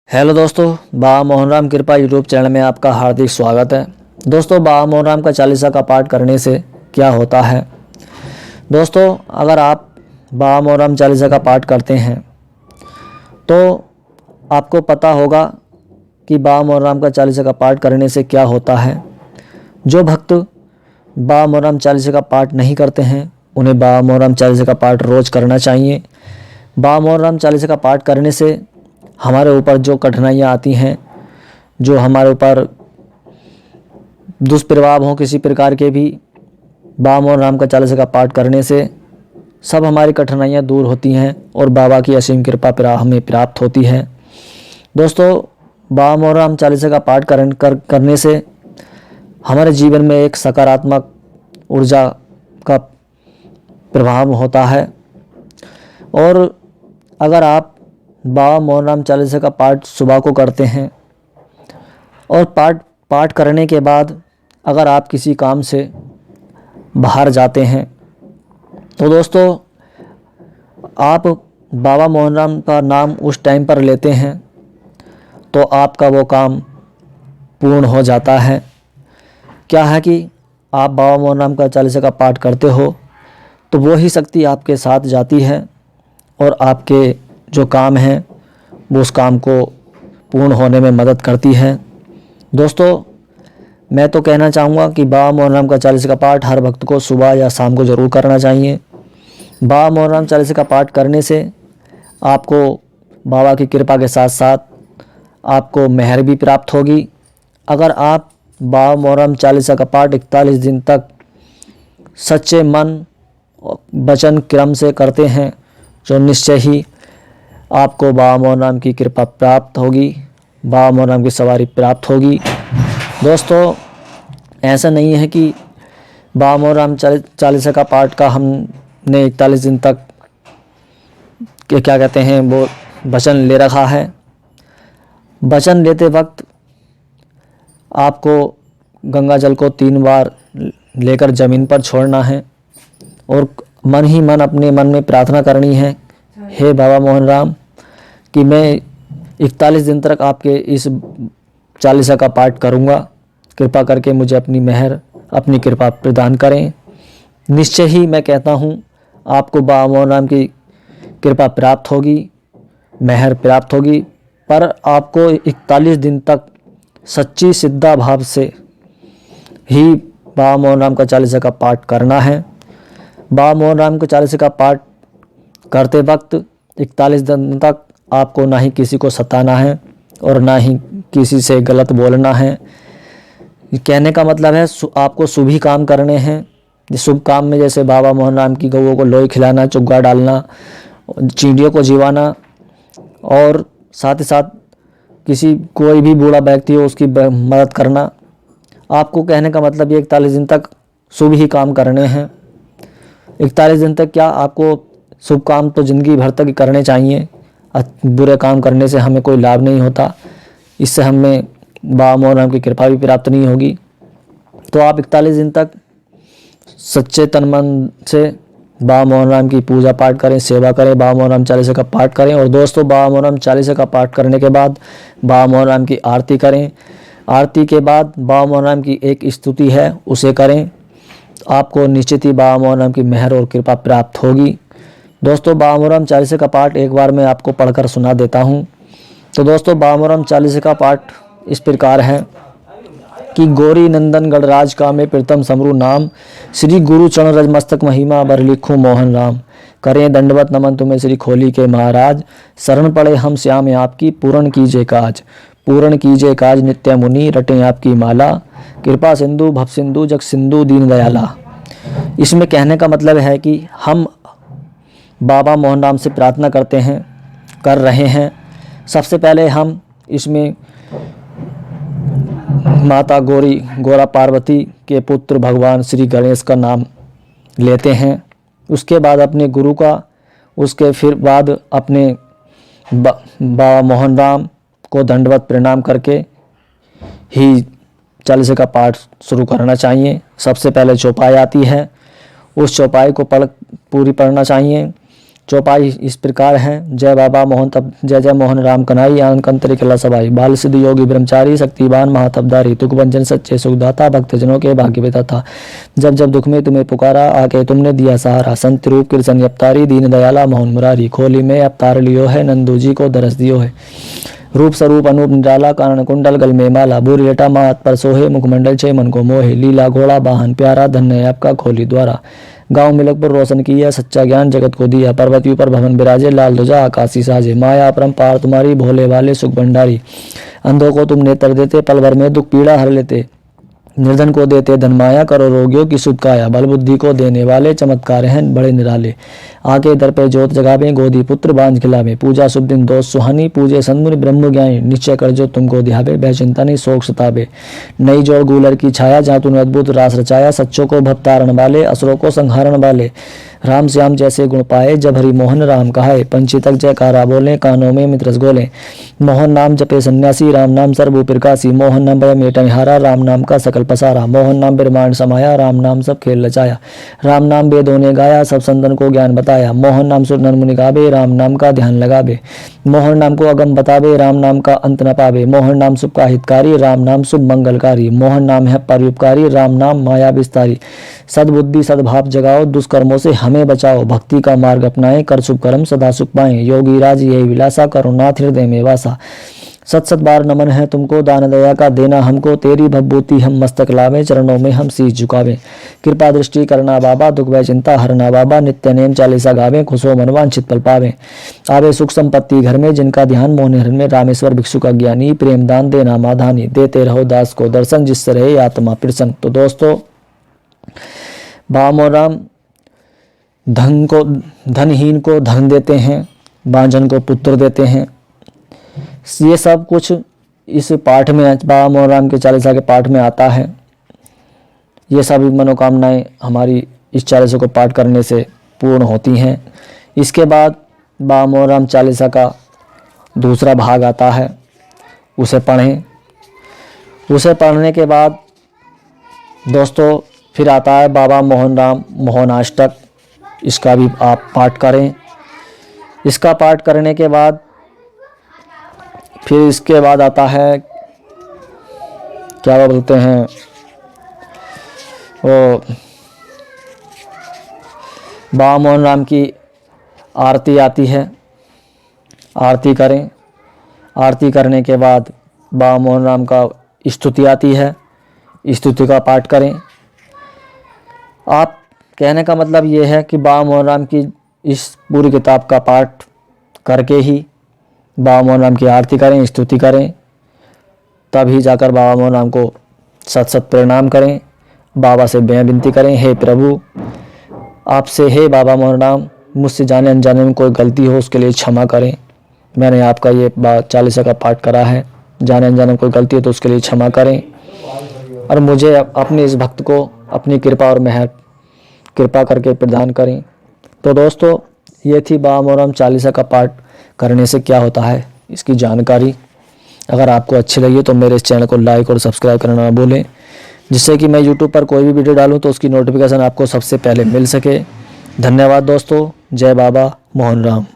Hello दोस्तों, बाबा मोहनराम कृपा YouTube channel में आपका हार्दिक स्वागत है। दोस्तों, बाबा मोहनराम का चालीसा का पाठ करने से क्या होता है। दोस्तों, अगर आप बाबा मोहनराम चालीसा का पाठ करते हैं तो आपको पता होगा कि बाबा मोहनराम का चालीसा का पाठ करने से क्या होता है। जो भक्त बाबा मोहनराम चालीसा का पाठ नहीं करते हैं उन्हें बाबा मोहनराम चालीसा का पाठ रोज़ करना चाहिए। बाबा मोहनराम चालीसा का पाठ करने से हमारे ऊपर जो कठिनाइयाँ आती हैं, जो हमारे ऊपर दुष्प्रभाव हों किसी प्रकार के भी, बाबा मोहनराम का चालीसा का पाठ करने से सब हमारी कठिनाइयाँ दूर होती हैं और बाबा की असीम कृपा हमें प्राप्त होती है। दोस्तों, बाबा मोहनराम चालीसा का पाठ करने से हमारे जीवन में एक सकारात्मक ऊर्जा का प्रभाव होता है। और अगर आप बाबा मोहनराम चालीसा का पाठ सुबह को करते हैं और पाठ करने के बाद अगर आप किसी काम से बाहर जाते हैं तो दोस्तों आप बाबा मोहनराम का नाम उस टाइम पर लेते हैं तो आपका वो काम पूर्ण हो जाता है। क्या है कि आप बाबा मोहनराम का चालीसा का पाठ करते हो तो वो ही शक्ति आपके साथ जाती है और आपके जो काम हैं वो उस काम को पूर्ण होने में मदद करती है। दोस्तों, मैं तो कहना चाहूँगा कि बाबा मोहनराम का चालीसा का पाठ हर भक्त को सुबह या शाम को ज़रूर करना चाहिए। बाबा मोहनराम चालीसा का पाठ करने से आपको बाबा की कृपा के साथ साथ आपको मेहर भी प्राप्त होगी। अगर आप बाबा मोहनराम चालीसा का पाठ 41 दिन तक सच्चे मन वचन क्रम से करते हैं तो निश्चय ही आपको बाबा मोहनराम की कृपा प्राप्त होगी, बाबा मोहनराम की सवारी प्राप्त होगी। दोस्तों, ऐसा नहीं है कि बाबा मोहनराम चालीसा का पाठ का हमने 41 दिन तक क्या कहते हैं वो वचन ले रखा है। वचन लेते वक्त आपको गंगा जल को 3 बार लेकर ज़मीन पर छोड़ना है और मन ही मन अपने मन में प्रार्थना करनी है, हे बाबा मोहनराम कि मैं 41 दिन तक आपके इस चालीसा का पाठ करूँगा, कृपा करके मुझे अपनी मेहर अपनी कृपा प्रदान करें। निश्चय ही मैं कहता हूँ आपको बाबा मोहनराम की कृपा प्राप्त होगी, मेहर प्राप्त होगी, पर आपको 41 दिन तक सच्ची श्रद्धा भाव से ही बाबा मोहनराम का चालीसा का पाठ करना है। बाबा मोहनराम के चालीसा का पाठ करते वक्त 41 दिन तक आपको ना ही किसी को सताना है और ना ही किसी से गलत बोलना है। कहने का मतलब है आपको शुभ ही काम करने हैं। शुभ काम में जैसे बाबा मोहनराम की गौओं को लोई खिलाना, चुग्गा डालना, चींटियों को जीवाना और साथ ही साथ कोई भी बूढ़ा व्यक्ति हो उसकी मदद करना। आपको कहने का मतलब ये 41 दिन तक शुभ ही काम करने हैं। 41 दिन तक क्या आपको शुभ काम तो ज़िंदगी भर तक करने चाहिए। बुरे काम करने से हमें कोई लाभ नहीं होता, इससे हमें बाबा मोहनराम की कृपा भी प्राप्त नहीं होगी। तो आप 41 दिन तक सच्चे तन मन से बाबा मोहनराम की पूजा पाठ करें, सेवा करें, बाबा मोहनराम चालीसा का पाठ करें। और दोस्तों, बाबा मोहनराम चालीसा का पाठ करने के बाद बाबा मोहनराम की आरती करें। आरती के बाद बाबा मोहनराम की एक स्तुति है उसे करें, आपको निश्चित ही बाबा मोहनराम की मेहर और कृपा प्राप्त होगी। दोस्तों, बाबा मोहनराम चालीसा का पाठ एक बार मैं आपको पढ़कर सुना देता हूँ। तो दोस्तों, बाबा मोहनराम चालीसा का पाठ इस प्रकार है कि गौरी नंदन गणराज का में प्रीतम समरू नाम, श्री गुरु चरण रज मस्तक महिमा बर लिखूँ मोहन राम, करें दंडवत नमन तुम्हें श्री खोली के महाराज, शरण पड़े हम श्याम आपकी पूर्ण कीजिए काज, पूर्ण कीजिए काज नित्य मुनि रटें आपकी माला, कृपा सिंधु भव सिंधु जग सिंधु दीन दयाला। इसमें कहने का मतलब है कि हम बाबा मोहनराम से प्रार्थना कर रहे हैं। सबसे पहले हम इसमें माता गौरा पार्वती के पुत्र भगवान श्री गणेश का नाम लेते हैं, उसके बाद अपने गुरु का, उसके फिर बाद अपने बाबा मोहनराम को दंडवत प्रणाम करके ही चालीसा का पाठ शुरू करना चाहिए। सबसे पहले चौपाई आती है, उस चौपाई को पूरी पढ़ना चाहिए। चौपाई इस प्रकार है। जय बाबा मोहन तब जय जय मोहन राम कन्हई आनंद कंतरी कला सबाई बाल सिद्धि योगी ब्रह्मचारी शक्तिवान महातपधारी तुकभंजन सच्चे सुखदाता भक्तजनों के भाग्य विधाता जब जब दुख में तुम्हें पुकारा आके तुमने दिया सहारा संत रूप कृष्ण अवतारी दीन दयाला मोहन मुरारी खोली में अवतार लियो है नंदू जी को दरस दियो है रूप स्वरूप अनूप निराला कारण कुंडल गल में माला बुरी लेटा मात पर सोहे मुखमंडल छे मन को मोहे लीला घोड़ा वाहन प्यारा धन्य आपका खोली द्वारा गांव मिलकपुर रोशन किया सच्चा ज्ञान जगत को दिया पर्वती पर भवन विराजे लाल ध्वजा आकाशी साजे माया परम्पार तुम्हारी भोले वाले सुख भंडारी अंधों को तुम नेत्र देते पल भर में दुख पीड़ा हर लेते निर्धन को देते धन माया करो रोगियों की सुध काया बल बुद्धि को देने वाले चमत्कार हैं बड़े निराले आके दर पे जोत जगावे गोदी पुत्र बांझ खिलावे पूजा शुभ दिन दोष सुहानी पूजे सन्मुनि ब्रह्म ज्ञानी निश्चय कर जो तुमको ध्यावे भय चिंता नहीं शोक सतावे नई जोड़ गूलर की छाया जहाँ तूने अद्भुत रास रचाया सच्चों को भवतारण वाले असुरों को संहारण वाले राम श्याम जैसे गुण पाए जब हरि मोहन राम कहाए पंछी तक जयकारा बोले कानों में मित्रस गोले मोहन नाम जपे सन्यासी राम नाम सर्व प्रकाशी मोहन नाम भय मेटनिहारा राम नाम का सकल पसारा मोहन नाम ब्रह्मांड समाया राम नाम सब खेल रचाया राम नाम वेदों ने गाया सब संतन को ज्ञान बताया मोहन नाम सुर नर मुनि गावे राम नाम का ध्यान लगावे मोहन नाम को अगम बतावे राम नाम का अंत न पावे मोहन नाम शुभ का हितकारी राम नाम शुभ मंगलकारी मोहन नाम है परोपकारी राम नाम माया विस्तारी सद्बुद्धि सद्भाव जगाओ दुष्कर्मों से हमें बचाओ भक्ति का मार्ग अपनाएं कर शुभ कर्म सदा सुख पाएं योगी राज यही विलासा करो नाथ हृदय में वासा सत सत बार नमन है तुमको दान दया का देना हमको तेरी भवभूति हम मस्तक लावे चरणों में हम शीश झुकावे कृपा दृष्टि करना बाबा दुख भय चिंता हरना बाबा नित्य नेम चालीसा गावे खुश हो मन वांछित पल पावे आवे सुख संपत्ति घर में जिनका ध्यान मोहन हरण में रामेश्वर भिक्षु का ज्ञानी प्रेम दान देना माधानी देते रहो दास को दर्शन जिससे रहे आत्मा प्रसन्न। तो दोस्तों बाबा मोहन राम धनहीन को धन देते हैं बांझन को पुत्र देते हैं। ये सब कुछ इस पाठ में बाबा मोहन राम के चालीसा के पाठ में आता है। ये सभी मनोकामनाएं हमारी इस चालीसा को पाठ करने से पूर्ण होती हैं। इसके बाद बाबा मोहन राम चालीसा का दूसरा भाग आता है, उसे पढ़ें। उसे पढ़ने के बाद दोस्तों फिर आता है बाबा मोहन राम मोहनाष्टक, इसका भी आप पाठ करें। इसका पाठ करने के बाद फिर इसके बाद आता है क्या बोलते हैं वो बाबा मोहन राम की आरती आती है, आरती करें। आरती करने के बाद बाबा मोहन राम का स्तुति आती है, स्तुति का पाठ करें। आप कहने का मतलब ये है कि बाबा मोहन राम की इस पूरी किताब का पाठ करके ही बाबा मोहन राम की आरती करें, स्तुति करें, तभी जाकर बाबा मोहन राम को सत सत प्रणाम करें। बाबा से विनती करें, हे प्रभु आपसे, हे बाबा मोहन राम मुझसे जाने अनजाने में कोई गलती हो उसके लिए क्षमा करें। मैंने आपका ये चालीसा का पाठ करा है, जाने अनजाने में कोई गलती हो तो उसके लिए क्षमा करें और मुझे अपने इस भक्त को अपनी कृपा और मेहर कृपा करके प्रदान करें। तो दोस्तों ये थी बाबा मोहन राम चालीसा का पाठ करने से क्या होता है इसकी जानकारी। अगर आपको अच्छी लगी तो मेरे इस चैनल को लाइक और सब्सक्राइब करना ना भूलें, जिससे कि मैं यूट्यूब पर कोई भी वीडियो डालूं तो उसकी नोटिफिकेशन आपको सबसे पहले मिल सके। धन्यवाद दोस्तों। जय बाबा मोहन राम।